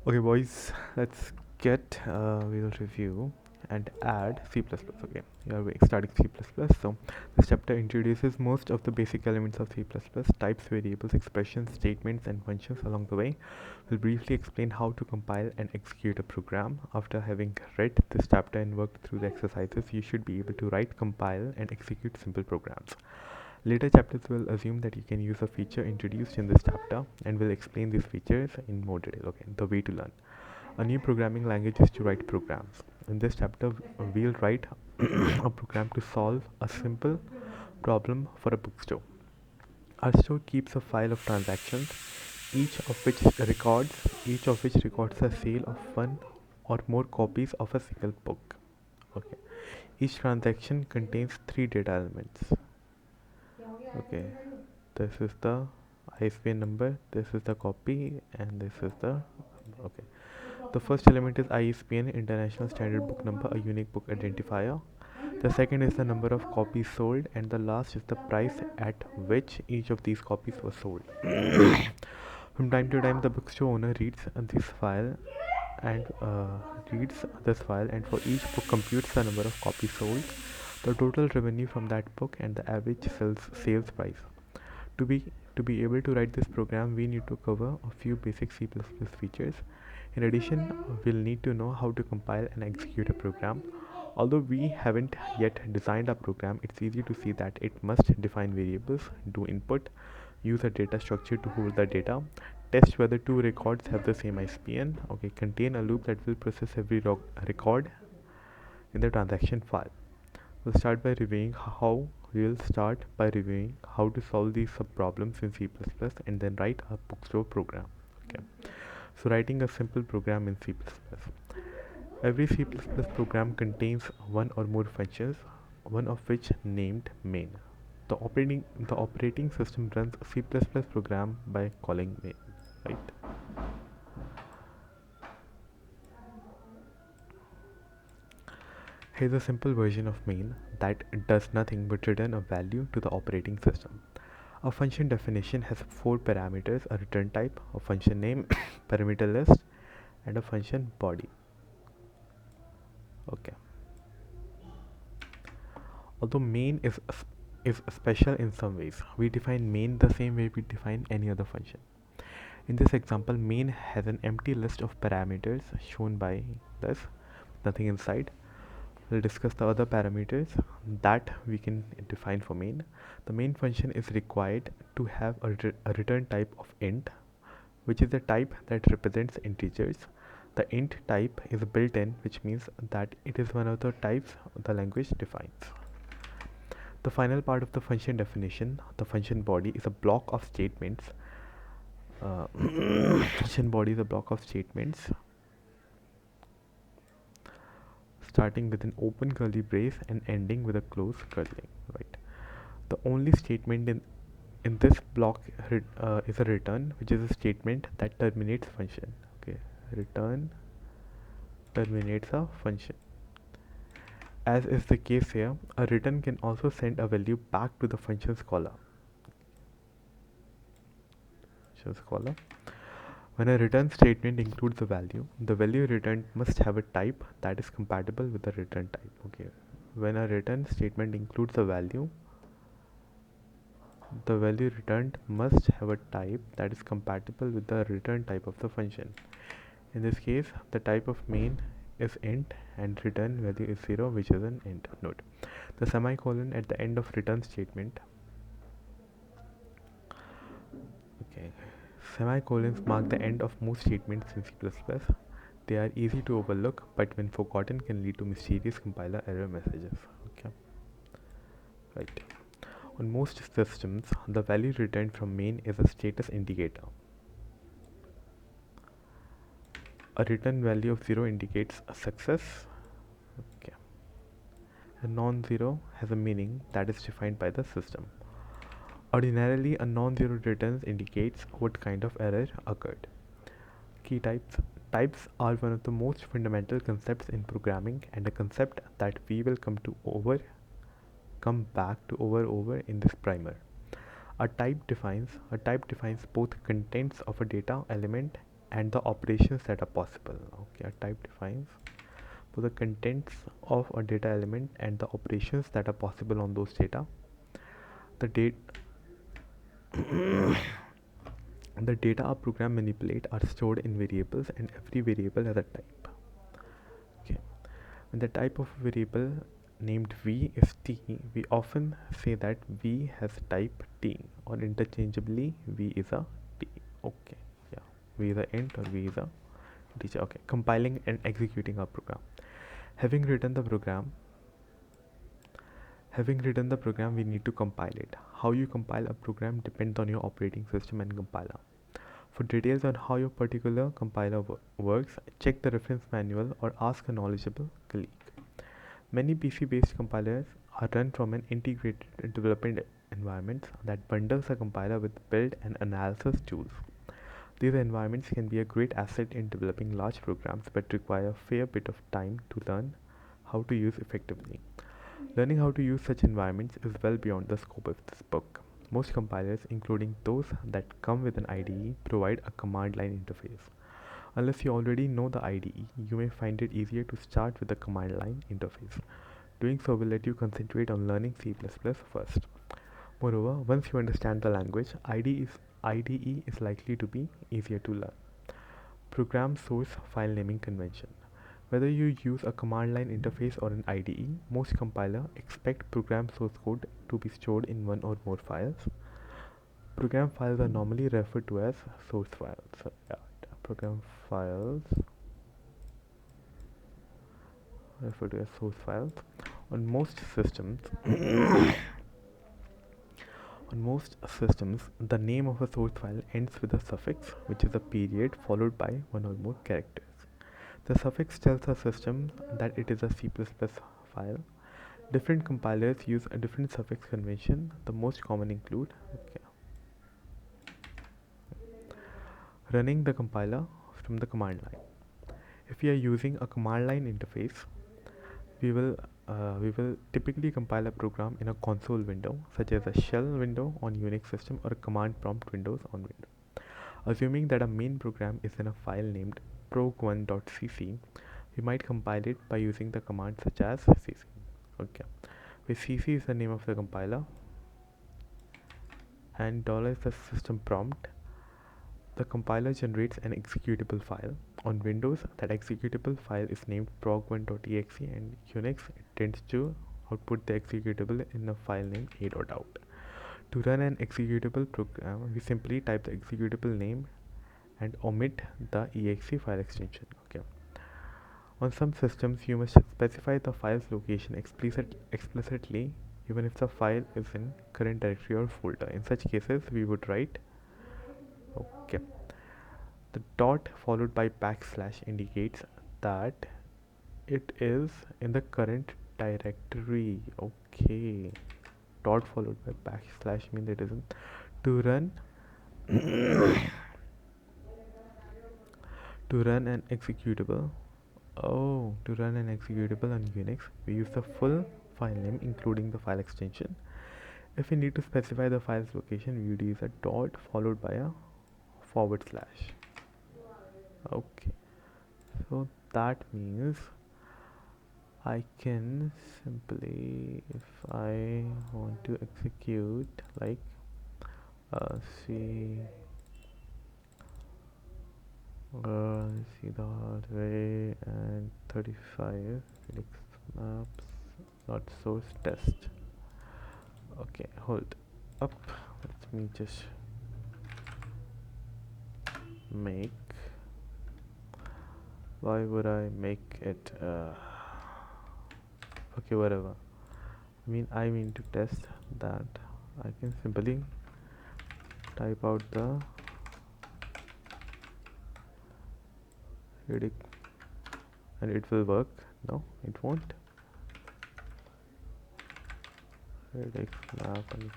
Okay, boys, let's get we'll review and add C++. Okay, we are starting C++. So this chapter introduces most of the basic elements of C++, types, variables, expressions, statements, and functions. Along the way, we'll briefly explain how to compile and execute a program. After having read this chapter and worked through the exercises, you should be able to write, compile, and execute simple programs. Later chapters will assume that you can use a feature introduced in this chapter and will explain these features in more detail. Okay, the way to learn. A new programming language is to write programs. In this chapter, we'll write a program to solve a simple problem for a bookstore. Our store keeps a file of transactions, each of which records a sale of one or more copies of a single book. Okay. Each transaction contains three data elements. Okay, this is the ISBN number, this is the copy, and this is the okay. The first element is ISBN, International Standard Book Number, a unique book identifier. The second is the number of copies sold, and the last is the price at which each of these copies was sold. From time to time, the bookstore owner and reads this file, and for each book computes the number of copies sold, the total revenue from that book, and the average sales price. To be to be able to write this program, we need to cover a few basic C++ features. In addition, we'll need to know how to compile and execute a program. Although we haven't yet designed a program, it's easy to see that it must define variables, do input, use a data structure to hold the data, test whether two records have the same ISBN, okay, contain a loop that will process every record in the transaction file. We'll start by reviewing how to solve these subproblems in C++ and then write a bookstore program. Okay. So writing a simple program in C++. Every C++ program contains one or more functions, one of which named main. The operating system runs a C++ program by calling main, right? Here's a simple version of main that does nothing but return a value to the operating system. A function definition has four parameters: a return type, a function name, parameter list, and a function body. Okay. Although main is special in some ways, we define main the same way we define any other function. In this example, main has an empty list of parameters shown by this, nothing inside. We'll discuss the other parameters that we can define for main. The main function is required to have a return type of int, which is the type that represents integers. The int type is built in, which means that it is one of the types the language defines. The final part of the function definition, the function body, is a block of statements. Function body is a block of statements starting with an open curly brace and ending with a closed curly. Right. The only statement in this block is a return, which is a statement that terminates function. Okay, return terminates a function. As is the case here, a return can also send a value back to the function's caller. When a return statement includes a value, the value returned must have a type that is compatible with the return type. Okay. When a return statement includes a value, the value returned must have a type that is compatible with the return type of the function. In this case, the type of main is int and return value is 0, which is an int. Note the semicolon at the end of return statement. Okay, semicolons mark the end of most statements in C++. They are easy to overlook, but when forgotten can lead to mysterious compiler error messages. Okay, right. On most systems, the value returned from main is a status indicator. A return value of 0 indicates a success. Okay. A non-zero has a meaning that is defined by the system. Ordinarily, a non-zero return indicates what kind of error occurred. Key types. Types are one of the most fundamental concepts in programming and a concept that we will come back to over in this primer. A type defines both contents of a data element and the operations that are possible. Okay, a type defines both the contents of a data element and the operations that are possible on those data. The date the data a program manipulate are stored in variables, and every variable has a type. Okay. When the type of variable named v is t, we often say that v has type t, or interchangeably v is a t. Okay, yeah, v is a int or v is a integer. Okay, compiling and executing our program. Having written the program, we need to compile it. How you compile a program depends on your operating system and compiler. For details on how your particular compiler works, check the reference manual or ask a knowledgeable colleague. Many PC-based compilers are run from an integrated development environment that bundles a compiler with build and analysis tools. These environments can be a great asset in developing large programs but require a fair bit of time to learn how to use effectively. Learning how to use such environments is well beyond the scope of this book. Most compilers, including those that come with an IDE, provide a command line interface. Unless you already know the IDE, you may find it easier to start with the command line interface. Doing so will let you concentrate on learning C++ first. Moreover, once you understand the language, IDE is likely to be easier to learn. Program source file naming convention. Whether you use a command line interface or an IDE, most compilers expect program source code to be stored in one or more files. Program files are normally referred to as source files. So, yeah, program files referred to as source files. On most systems, the name of a source file ends with a suffix, which is a period followed by one or more characters. The suffix tells the system that it is a C++ file. Different compilers use a different suffix convention. The most common include running the compiler from the command line. If we are using a command line interface, we will typically compile a program in a console window, such as a shell window on Unix system or a command prompt windows on Windows. Assuming that a main program is in a file named prog1.cc, we might compile it by using the command such as cc. Okay, where cc is the name of the compiler and $ is the system prompt. The compiler generates an executable file. On Windows, that executable file is named prog1.exe, and Unix tends to output the executable in a file named a.out. To run an executable program, we simply type the executable name and omit the exe file extension. Okay. On some systems, you must specify the file's location explicitly, even if the file is in current directory or folder. In such cases, we would write okay. The dot followed by backslash indicates that it is in the current directory. Okay. Dot followed by backslash means it isn't. To run to run an executable to run an executable on Unix, we use the full file name including the file extension. If we need to specify the file's location, we would use a dot followed by a /. Okay, so that means I can simply, if I want to execute like see the hardware and 35 Felix maps dot source test. Okay, hold up, let me just make, why would I make it okay, whatever. I mean to test that. I can simply type out the Redux and it will work. No, it won't. Redux map and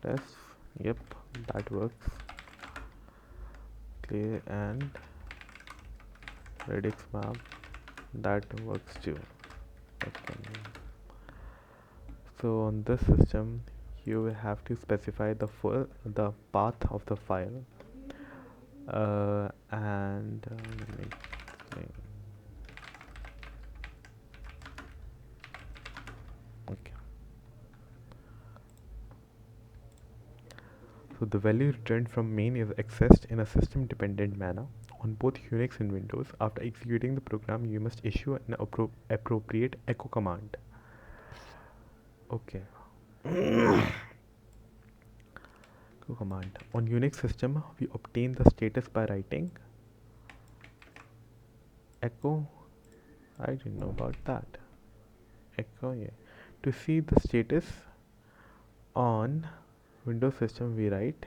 test. Yep, that works. Clear and Redux map, that works too. Okay. So on this system, you will have to specify the path of the file And let me explain. Okay. So the value returned from main is accessed in a system-dependent manner on both Unix and Windows. After executing the program, you must issue an appropriate echo command. Okay. Echo command. On Unix system, we obtain the status by writing echo. I didn't know about that. Echo, yeah. To see the status on Windows system, we write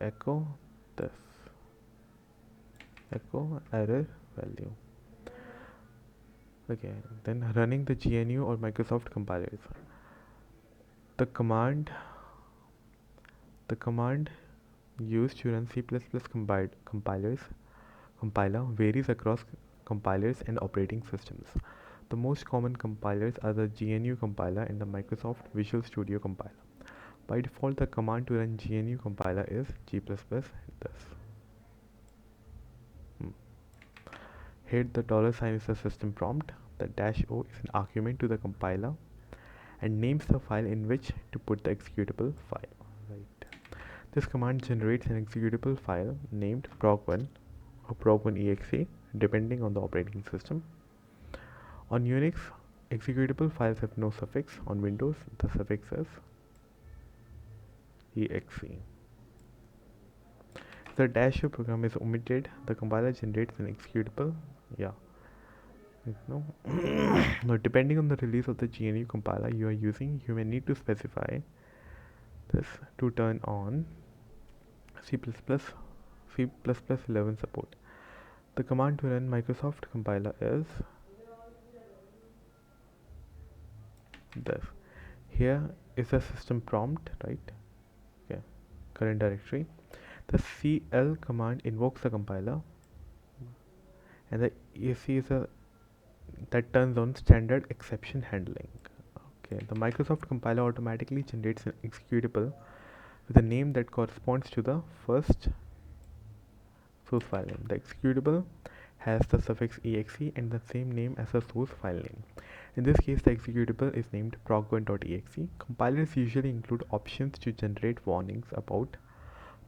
echo this, echo error value. Okay, then running the GNU or Microsoft compilers. The command the command used to run C++ compiler varies across compilers and operating systems. The most common compilers are the GNU compiler and the Microsoft Visual Studio compiler. By default, the command to run GNU compiler is g++ this. Here the $sign is the system prompt. The -o is an argument to the compiler and names the file in which to put the executable file. Right. This command generates an executable file named prog1 or prog1exe depending on the operating system. On Unix, executable files have no suffix. On Windows, the suffix is exe. If the -o program is omitted, the compiler generates an executable. Yeah. No. Now, depending on the release of the GNU compiler you are using, you may need to specify this to turn on C++ 11 support. The command to run Microsoft compiler is this. Here is a system prompt, right? Okay, current directory. The cl command invokes the compiler, and the ESC is a that turns on standard exception handling. Okay, the Microsoft compiler automatically generates an executable with a name that corresponds to the first source file name. The executable has the suffix exe and the same name as the source file name. In this case, the executable is named prog1.exe. Compilers usually include options to generate warnings about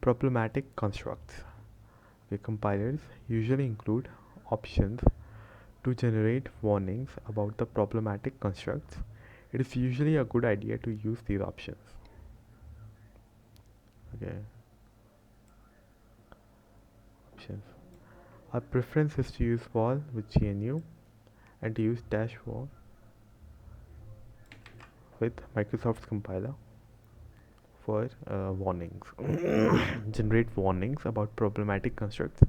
problematic constructs. Okay, compilers usually include options to generate warnings about the problematic constructs. It is usually a good idea to use these options. Okay. Options. Our preference is to use val with GNU and to use -var with Microsoft's compiler for warnings. Generate warnings about problematic constructs.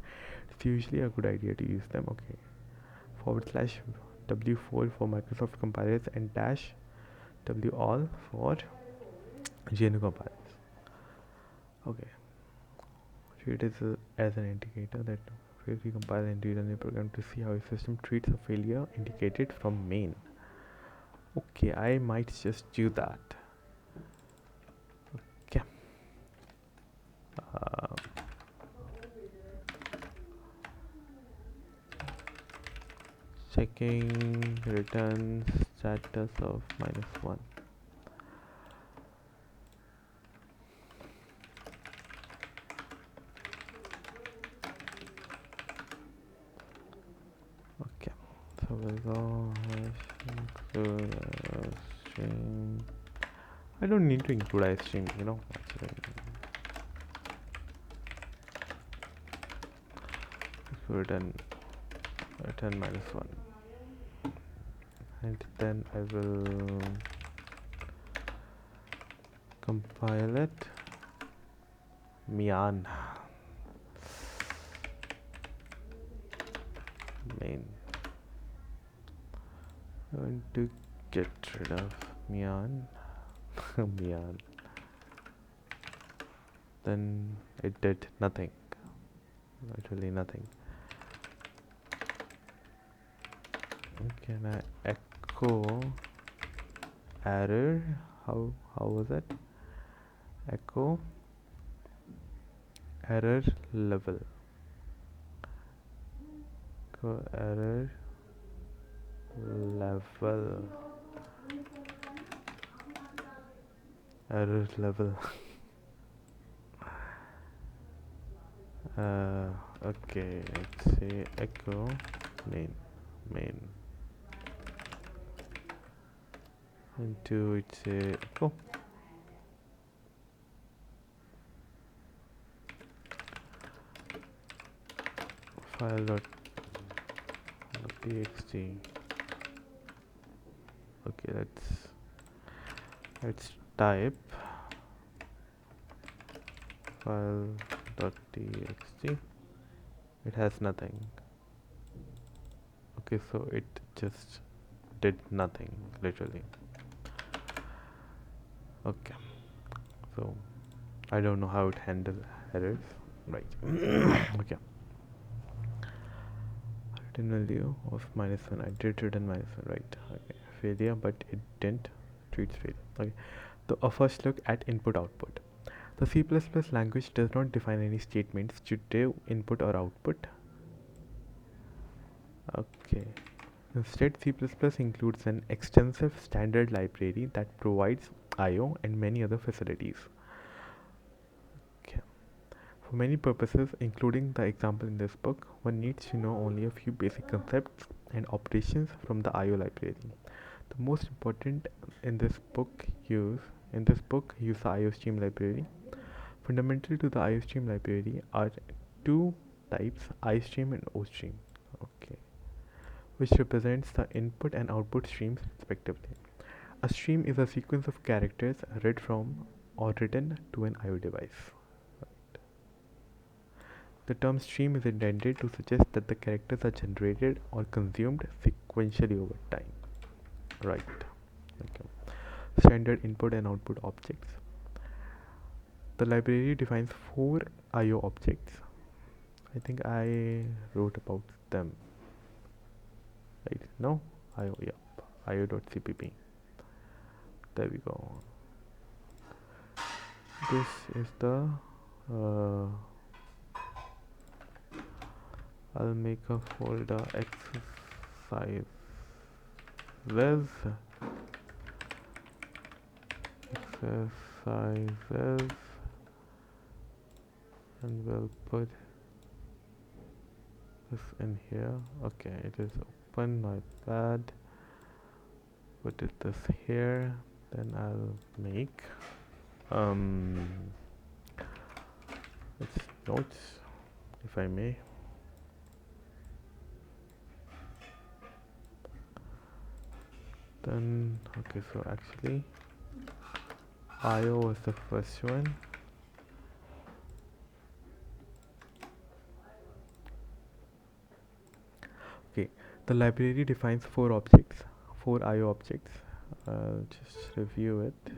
It's usually a good idea to use them. Okay. /w4 for Microsoft compilers and -w_all for GNU compilers. Okay. Treat it as an indicator that we compile and rerun a program to see how a system treats a failure indicated from main. Okay, I might just do that. Okay. Checking return status of -1. Okay, so we'll go include string. I don't need to include iString, actually. Return -1, and then I will compile it. Mian main. I'm going to get rid of Mian. Mian. Then it did nothing. Literally nothing. Can I echo error? How was it? echo error level, echo error level, error level. Okay, let's say echo main into it's a echo file dot txt. Okay, let's type file dot txt. It has nothing. Okay, so it just did nothing literally. Okay, so I don't know how it handles errors, right? Okay, written value of -1. I did return -1, right? Okay, failure, but it didn't treats failure. Okay, so a first look at input output. The C++ language does not define any statements to do input or output. Okay. Instead, C++ includes an extensive standard library that provides I/O and many other facilities. Okay. For many purposes, including the example in this book, one needs to know only a few basic concepts and operations from the I/O library. The most important in this book use the IOStream library. Fundamental to the IOStream library are two types, iStream and OStream. Okay, which represents the input and output streams respectively. A stream is a sequence of characters read from or written to an I/O device. The term stream is intended to suggest that the characters are generated or consumed sequentially over time. Right. Okay. Standard input and output objects. The library defines four I/O objects. I think I wrote about them. Right? No? I/O, yep. IO.cpp. There we go. This is the I'll make a folder exercises exercises and we'll put this in here. Okay, it is open, my bad. Put this here, then I'll make it's notes, if I may. Then okay, so actually IO was the first one. Okay, the library defines four IO objects. I'll just review it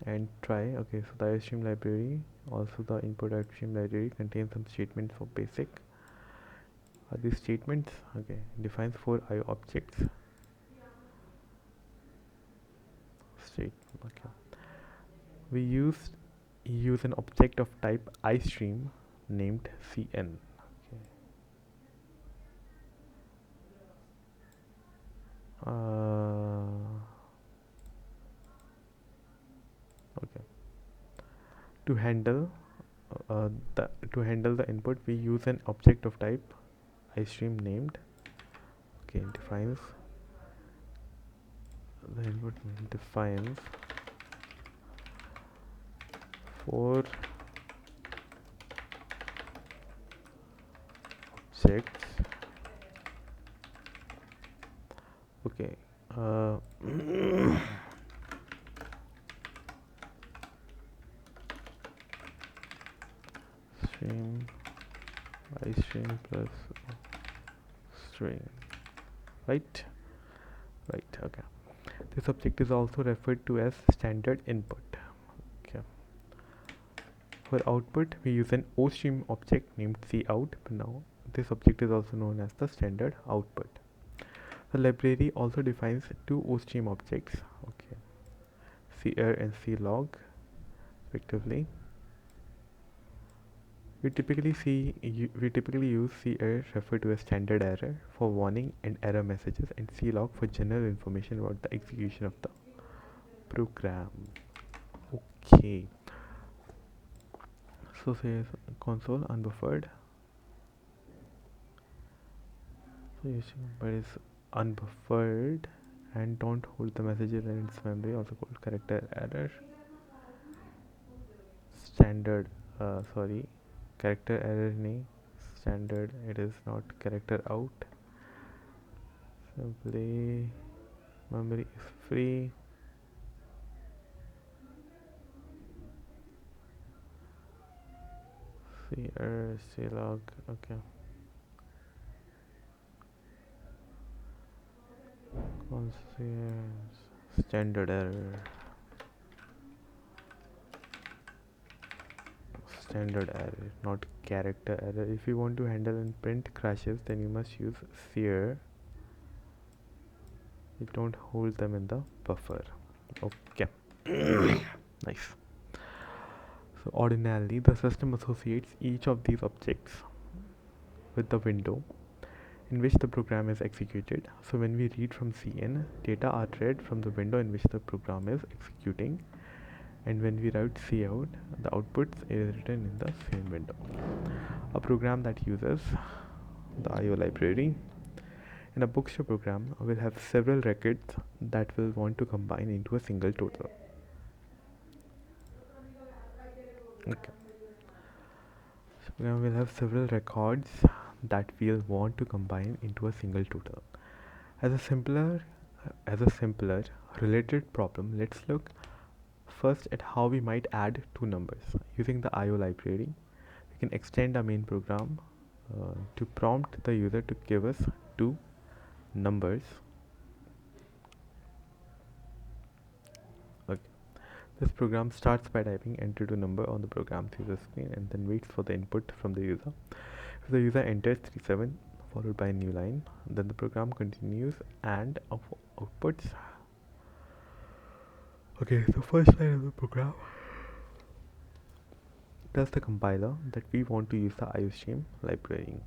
and try. Okay, so the IOStream library, also the input outstream library, contains some statements for basic. Are these statements? Okay, defines four IO objects. Okay. We use an object of type iStream named CN. Okay. To handle the input, we use an object of type iStream named. Okay, defines the input defines four objects. Okay. Stream iStream plus string. Right. Okay. This object is also referred to as standard input. Okay. For output, we use an OStream object named cout. But now, this object is also known as the standard output. The library also defines two OStream objects. Okay. cerr and clog respectively. We typically use cerr refer to a standard error for warning and error messages, and clog for general information about the execution of the program. Okay. So says console unbuffered. So using but is unbuffered and don't hold the messages in its memory, also called character error. Standard sorry, character error nahi, standard, it is not character out. Simply memory is free. Cerr clog, okay. Conscious standard error. Standard error, not character error. If you want to handle and print crashes, then you must use cerr. You don't hold them in the buffer. Okay. Nice. So ordinarily the system associates each of these objects with the window in which the program is executed. So when we read from cin, data are read from the window in which the program is executing, and when we write cout, the output is written in the same window. A program that uses the IO library in a bookstore program will have several records that will want to combine into a single total. Okay. So program will have several records that we'll want to combine into a single total. As a simpler related problem, let's look first at how we might add two numbers. Using the IO library, we can extend our main program to prompt the user to give us two numbers. Okay. This program starts by typing enter to number on the program's user screen and then waits for the input from the user. If the user enters 37 followed by a new line, then the program continues and outputs. Okay, the first line of the program tells the compiler that we want to use the IOStream library.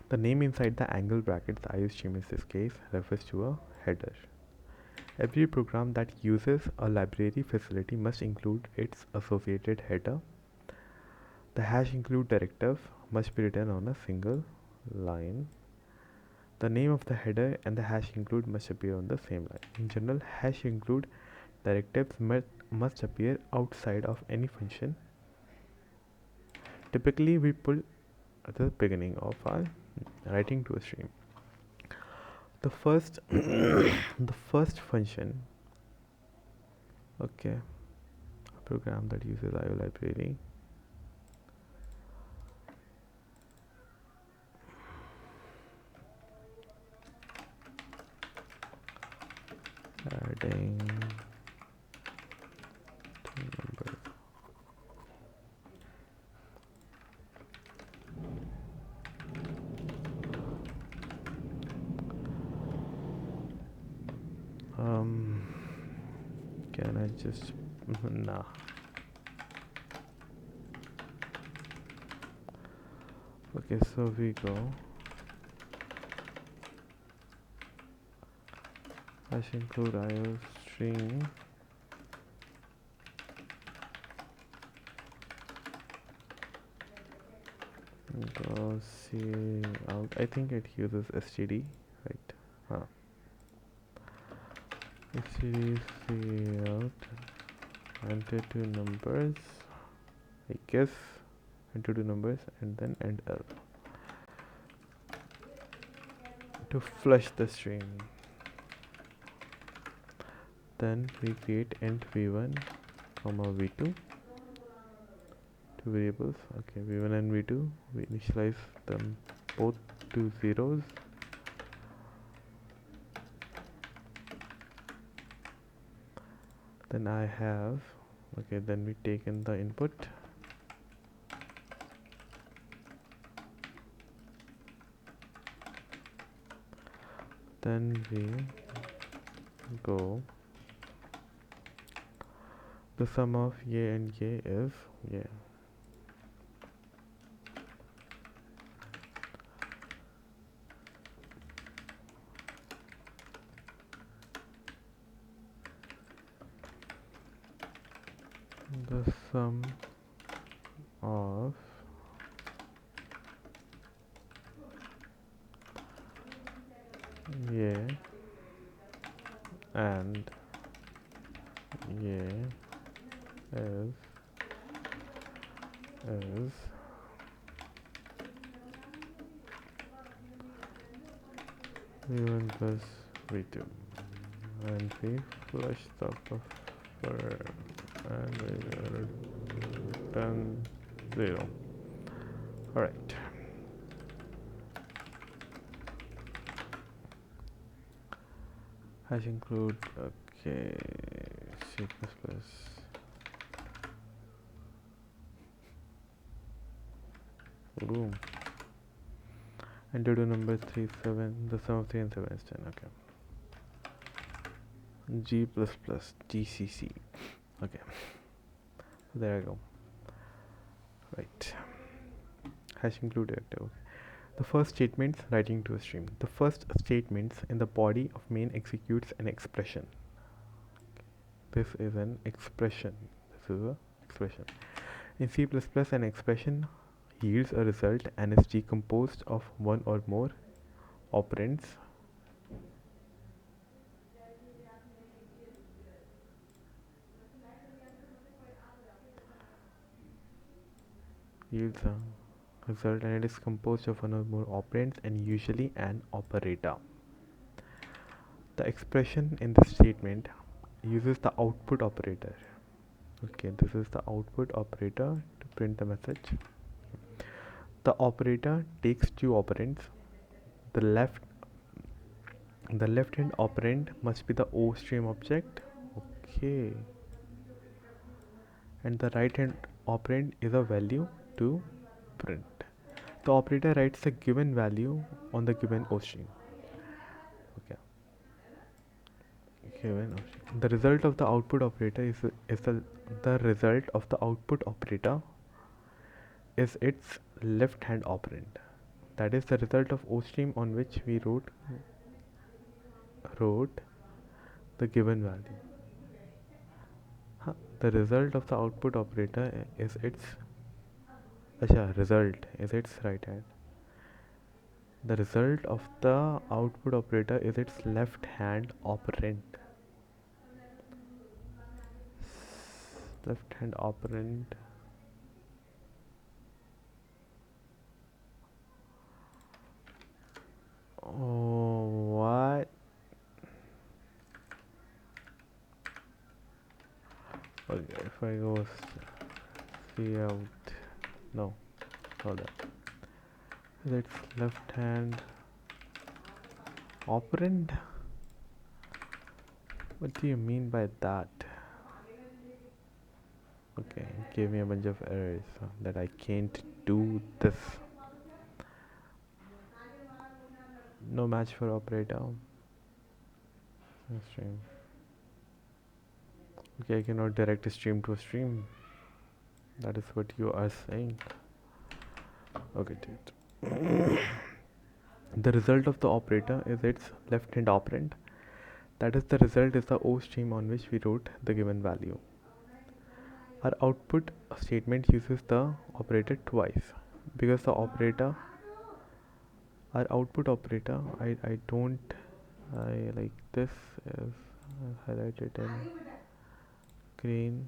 The name inside the angle brackets, IOStream in this case, refers to a header. Every program that uses a library facility must include its associated header. The hash include directive must be written on a single line. The name of the header and the hash include must appear on the same line. In general, hash include directives must appear outside of any function. Typically, we pull at the beginning of our writing to a stream. The first the first function, okay, a program that uses IO library. Adding two numbers. Can I just nah. Okay, so we go hash include IO string go see out. I think it uses std, right? std see out, enter two numbers, I guess, enter two numbers and then end L to flush the string. Then we create int v1 comma v2, two variables. Okay, v1 and v2, we initialize them both to zeros. Then I have, okay, then we take in the input. Then we go, the sum of ye and ye is ye. The sum of ye and ye is v1 plus v2, and we flush the buffer and we will return 0. Alright. Hash include, okay, C++. Boom. Enter to number 3, 7. The sum of 3 and 7 is 10. Okay. G++, GCC. Okay. There I go. Right. Hash include directive. Okay. The first statements writing to a stream. The first statements in the body of main executes an expression. This is an expression. This is a expression. In C++, an expression yields a result and is decomposed of one or more operands. Yields a result and it is composed of one or more operands and usually an operator. The expression in the statement uses the output operator. Okay, this is the output operator to print the message. The operator takes two operands. The left hand operand must be the OStream object. Okay. And the right hand operand is a value to print. The operator writes a given value on the given OStream. Okay. The result of the output operator is the result of the output operator is its left hand operand. That is the result of OStream on which we wrote the given value. The result of the output operator is its result is its right hand. The result of the output operator is its left hand operand. Left hand operand. Oh, what? Okay, if I go see out, no, hold on. That's left hand operand. What do you mean by that? Okay, it gave me a bunch of errors that I can't do this. No match for operator. Stream. Okay, I cannot direct a stream to a stream. That is what you are saying. Okay, dude. The result of the operator is its left hand operand. That is the result is the OStream on which we wrote the given value. Our output statement uses the operator twice because the operator, our output operator, I like this is highlighted in green.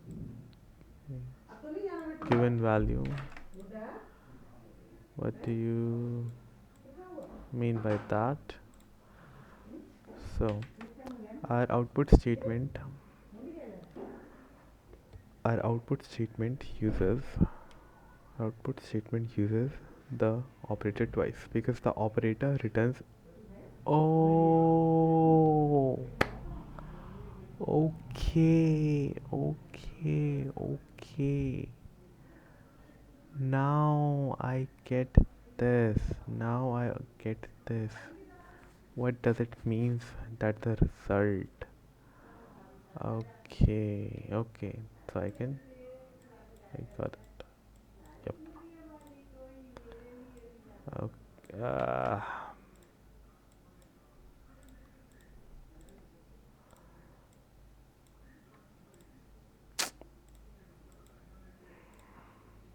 Given value. What do you mean by that? So our output statement uses the operator twice because the operator returns. Oh, okay. Now I get this. What does it mean that the result? Okay, okay. So I got it. Yep. Okay.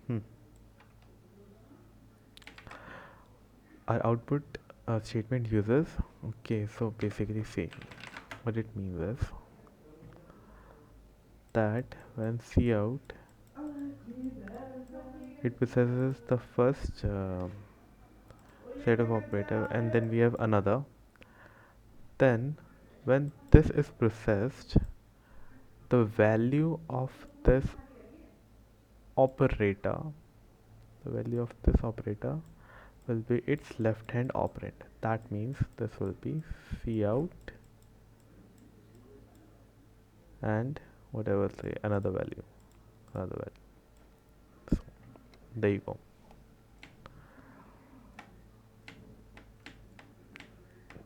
Hmm. Our output statement uses. Okay, so basically, see what it means is that when cout, it possesses the first set of operator, and then we have another. Then, when this is processed, the value of this operator, the value of this operator will be its left hand operand. That means this will be cout and whatever, say another value. So there you go.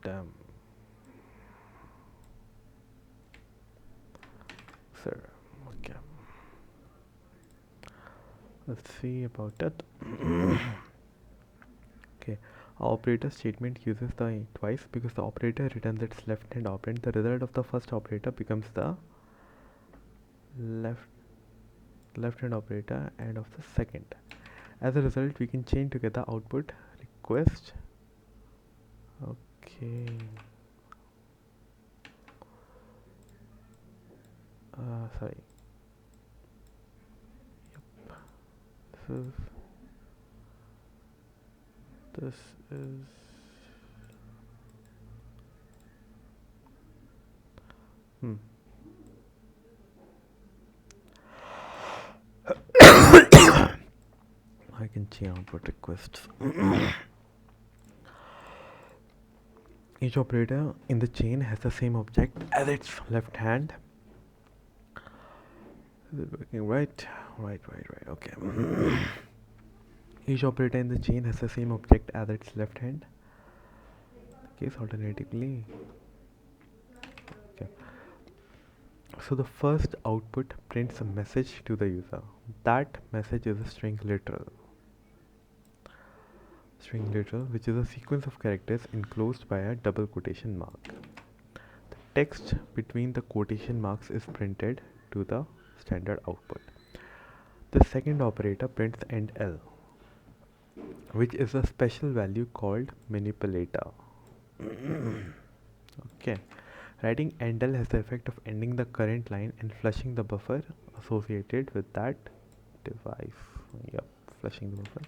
Damn, sir. Okay, let's see about it. Okay, our operator statement uses the twice because the operator returns its left hand operand. The result of the first operator becomes the left left hand operator and of the second. As a result, we can chain together output request. Okay. Sorry. This is this is hmm. I can chain output requests. Each operator in the chain has the same object as its left hand. Is it working right? Right. Okay. Each operator in the chain has the same object as its left hand. Case alternatively. Okay. So the first output prints a message to the user. That message is a string literal, which is a sequence of characters enclosed by a double quotation mark. The text between the quotation marks is printed to the standard output. The second operator prints end L, which is a special value called manipulator. Okay. Writing endl has the effect of ending the current line and flushing the buffer associated with that device. Yep, flushing the buffer.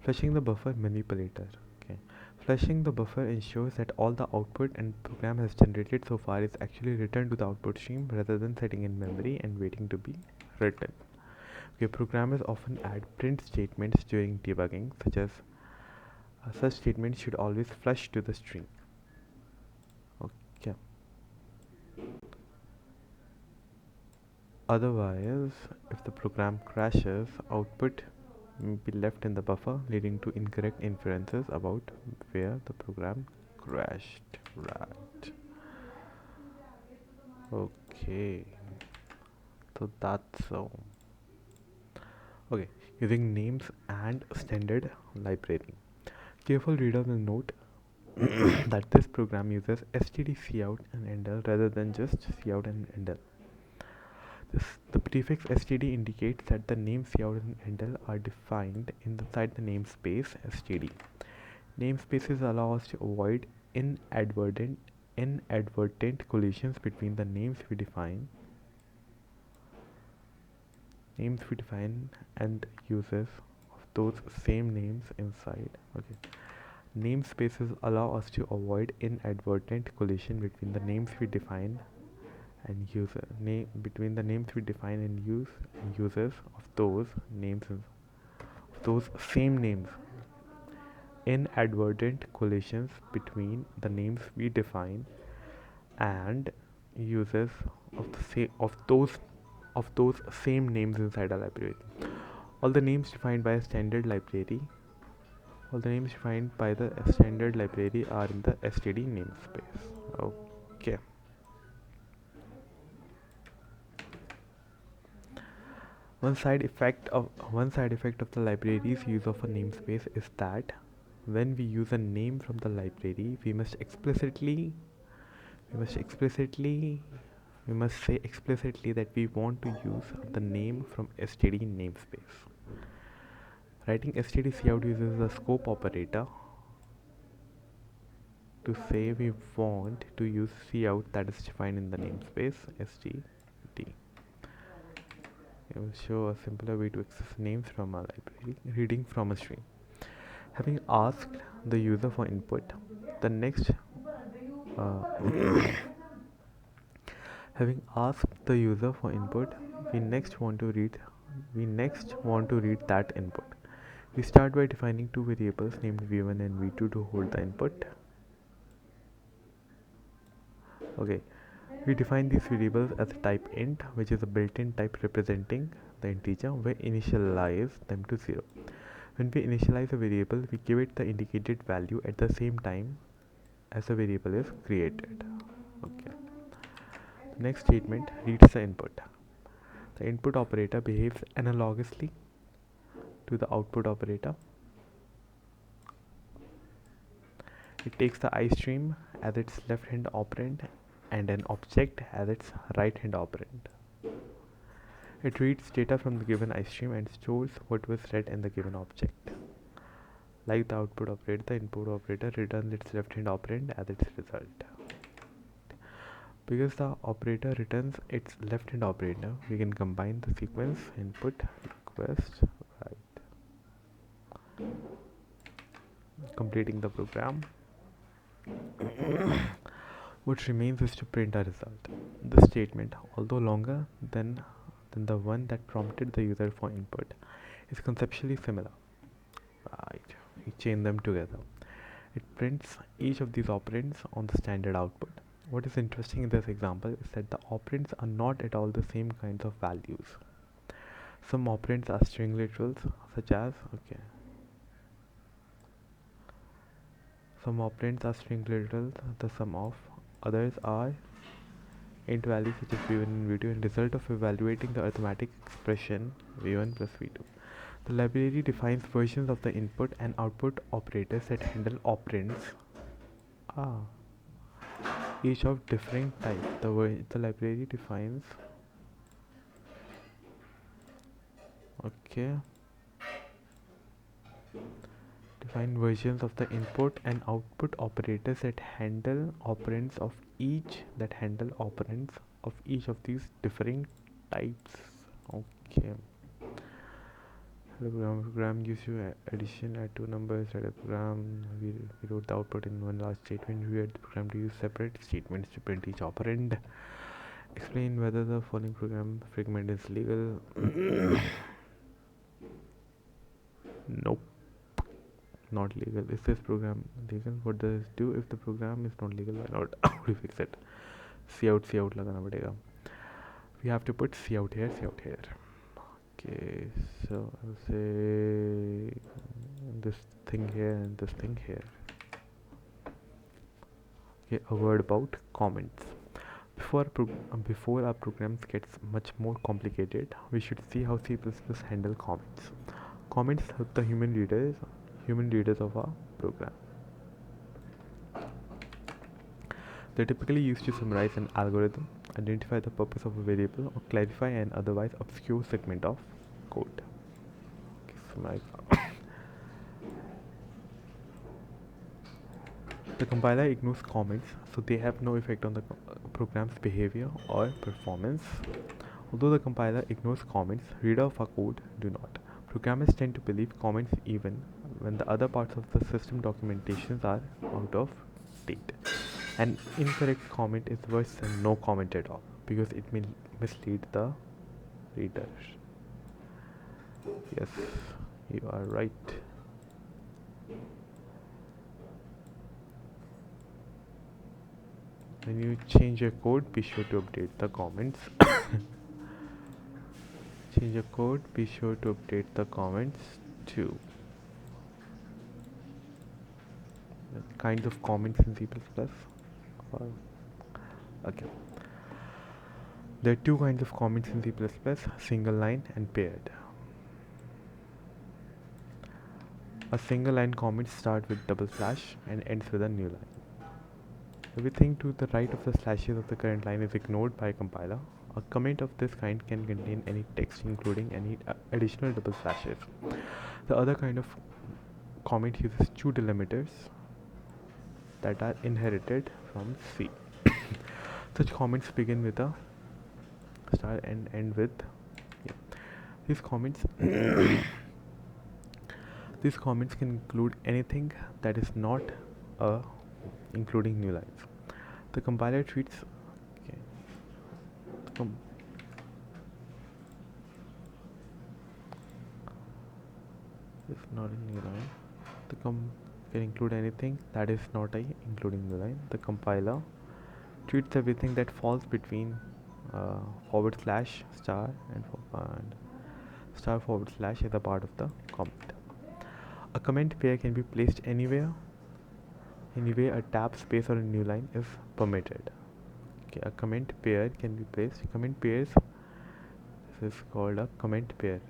Flushing the buffer manipulator. Okay. Flushing the buffer ensures that all the output and program has generated so far is actually returned to the output stream rather than sitting in memory and waiting to be written. Okay, programmers often add print statements during debugging, such as such statements should always flush to the string. Okay. Otherwise, if the program crashes, output may be left in the buffer, leading to incorrect inferences about where the program crashed. Right. Okay. So that's so. Okay. Using names and standard library. Careful reader will note that this program uses std cout and endl rather than just cout and endl. The prefix std indicates that the names cout and endl are defined inside the namespace std. Namespaces allow us to avoid inadvertent collisions between the names we define and uses of those same names inside. Okay. Namespaces allow us to avoid inadvertent collision between the names we define and between the names we define and use and users of those names of those same names. Inadvertent collisions between the names we define and users of those same names inside a library. All the names defined by a standard library all the names defined by the standard library are in the std namespace. Okay. One side effect of the library's use of a namespace is that when we use a name from the library, we must explicitly we must say explicitly that we want to use the name from std namespace. Writing std cout uses the scope operator to say we want to use cout that is defined in the namespace std. It will show a simpler way to access names from a library, reading from a string. Having asked the user for input, the next uh, having asked the user for input, we next want to read that input. We start by defining two variables named v1 and v2 to hold the input. Okay, we define these variables as a type int, which is a built-in type representing the integer. We initialize them to 0. When we initialize a variable, we give it the indicated value at the same time as the variable is created. Okay. The next statement reads the input. The input operator behaves analogously to the output operator. It takes the iStream as its left-hand operand and an object as its right-hand operand. It reads data from the given iStream and stores what was read in the given object. Like the output operator, the input operator returns its left-hand operand as its result. Because the operator returns its left-hand operator, we can combine the sequence input request right, completing the program. What remains is to print a result. This statement, although longer than the one that prompted the user for input, is conceptually similar. Right, we chain them together. It prints each of these operands on the standard output. What is interesting in this example is that the operands are not at all the same kinds of values. Some operands are string literals, such as some operands are string literals, the sum of others are int values such as v1 and v2 and result of evaluating the arithmetic expression v1 plus v2. The library defines versions of the input and output operators that handle operands each of differing type. The library defines define versions of the input and output operators that handle operands of each of these differing types. Okay. The program gives you addition, add two numbers, add a program. We wrote the output in one large statement. We had the program to use separate statements to print each operand. Explain whether the following program fragment is legal. Nope, not legal. Is this program legal? What does it do if the program is not legal? Why not? How do you fix it? cout lagana padega. We have to put cout here. Okay, so I'll say this thing here and this thing here. Okay, a word about comments. Before our programs gets much more complicated, we should see how C++ handle comments. Comments help the human readers of our program. They're typically used to summarize an algorithm, identify the purpose of a variable, or clarify an otherwise obscure segment of code. Okay, the compiler ignores comments, so they have no effect on the program's behavior or performance. Although the compiler ignores comments, readers of our code do not. Programmers tend to believe comments even when the other parts of the system documentations are out of date. An incorrect comment is worse than no comment at all because it may mislead the reader. Yes, you are right. When you change your code, be sure to update the comments. Change your code, be sure to update the comments too. Kinds of comments in C++. Okay. There are two kinds of comments in C++, single line and paired. A single line comment starts with double slash and ends with a new line. Everything to the right of the slashes of the current line is ignored by a compiler. A comment of this kind can contain any text, including any additional double slashes. The other kind of comment uses two delimiters that are inherited from C. Such comments begin with a star and end with these comments. These comments can include anything that is not a including new lines. The compiler treats is not a new line. The can include anything that is not a including new line. The compiler treats everything that falls between forward slash star and star forward slash as a part of the comment. A comment pair can be placed anywhere. Anyway, a tab space or a new line is permitted. Okay, a comment pair can be placed. Comment pairs. This is called a comment pair.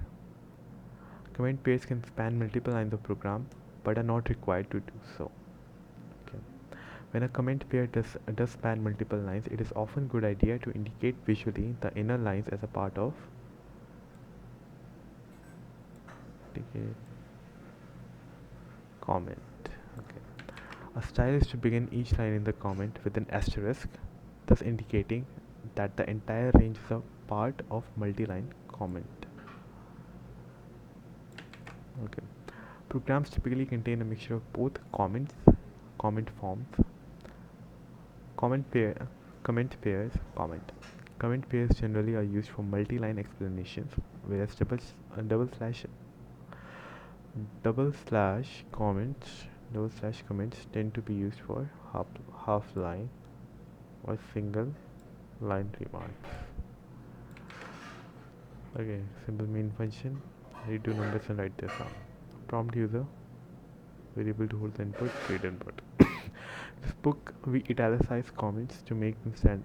Comment pairs can span multiple lines of program, but are not required to do so. Okay. When a comment pair does span multiple lines, it is often a good idea to indicate visually the inner lines as a part of comment. Okay. A style is to begin each line in the comment with an asterisk, thus indicating that the entire range is a part of multi-line comment. Okay. Programs typically contain a mixture of both comments, comment forms, comment pairs, comment. Comment pairs generally are used for multi-line explanations, whereas double slash comments tend to be used for half line or single line remarks. Okay, simple main function, read two numbers and write their sum. Prompt user, variable to hold the input, read input. This book, we italicize comments to make them stand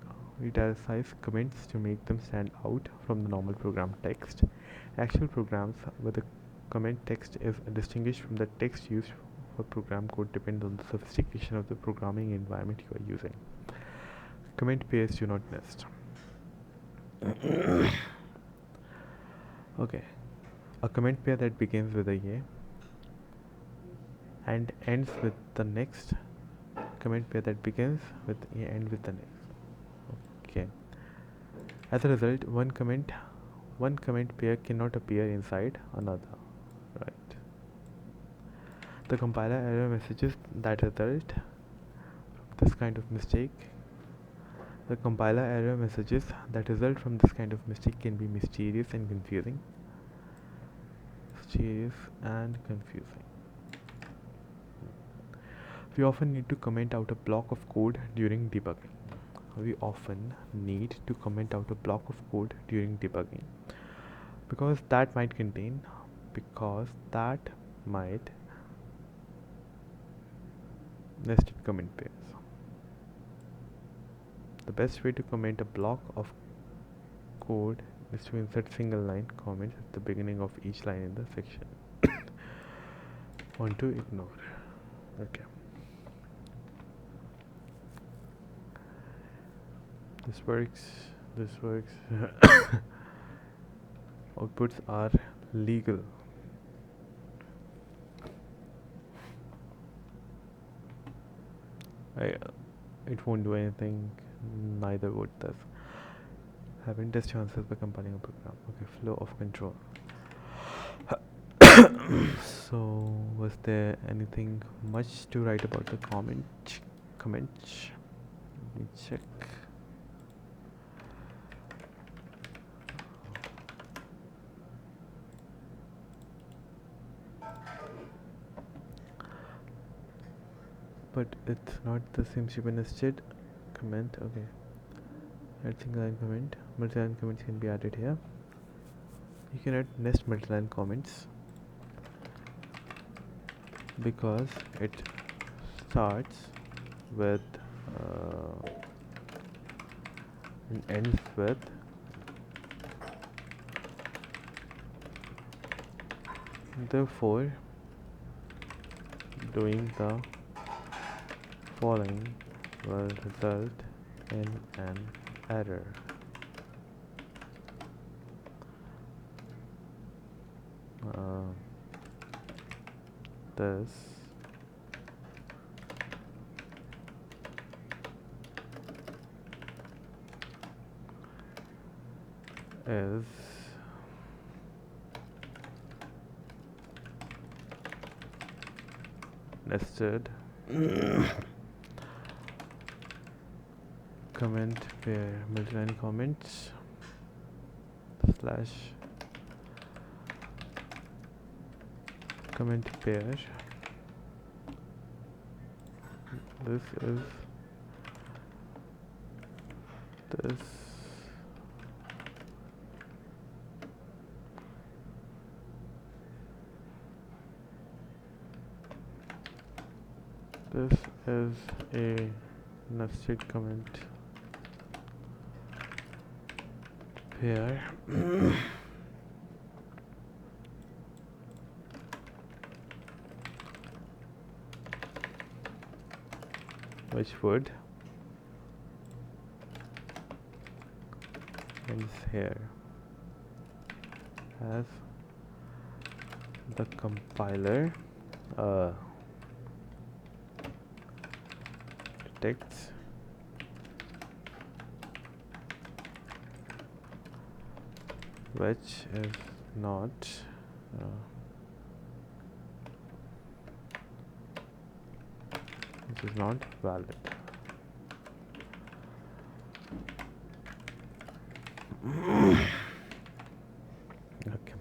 out from the normal program text. Actual programs where the comment text is distinguished from the text used for program code depend on the sophistication of the programming environment you are using. Comment pairs do not nest. Okay, a comment pair that begins with a and ends with the next comment pair that begins with a and with the next. Okay. As a result, one comment pair cannot appear inside another. Right. The compiler error messages that result from this kind of mistake. The compiler error messages that result from this kind of mistake can be mysterious and confusing. We often need to comment out a block of code during debugging. Because that might nested comment pairs. The best way to comment a block of code is to insert single line comments at the beginning of each line in the section. Want to ignore. Okay. This works. Outputs are legal. It won't do anything, neither would this. Having test chances by compiling a program. Okay, flow of control. So, was there anything much to write about the comment? Let me check. But it's not the same super nested comment. Okay, add single line comment. Multi-line comments can be added here. You can add nest multi-line comments because it starts with and ends with Therefore, doing the following will result in an error. This is nested comment pair, multi-line comments slash comment pair. This is this this is a nested comment pair which would ends here as the compiler detects which is not valid. Okay.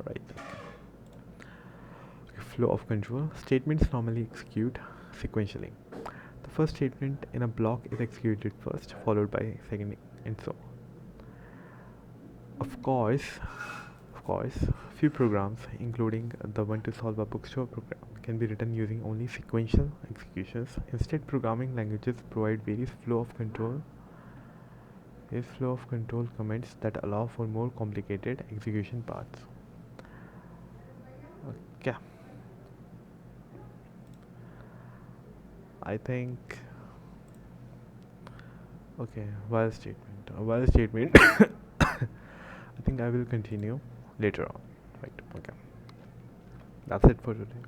Right. Okay. Flow of control. Statements normally execute sequentially. The first statement in a block is executed first, followed by second, and so on. Of course, few programs, including the one to solve a bookstore program, can be written using only sequential executions. Instead, programming languages provide various flow of control commands that allow for more complicated execution paths. Okay. I think while statement I think I will continue later on. Right. Okay. That's it for today.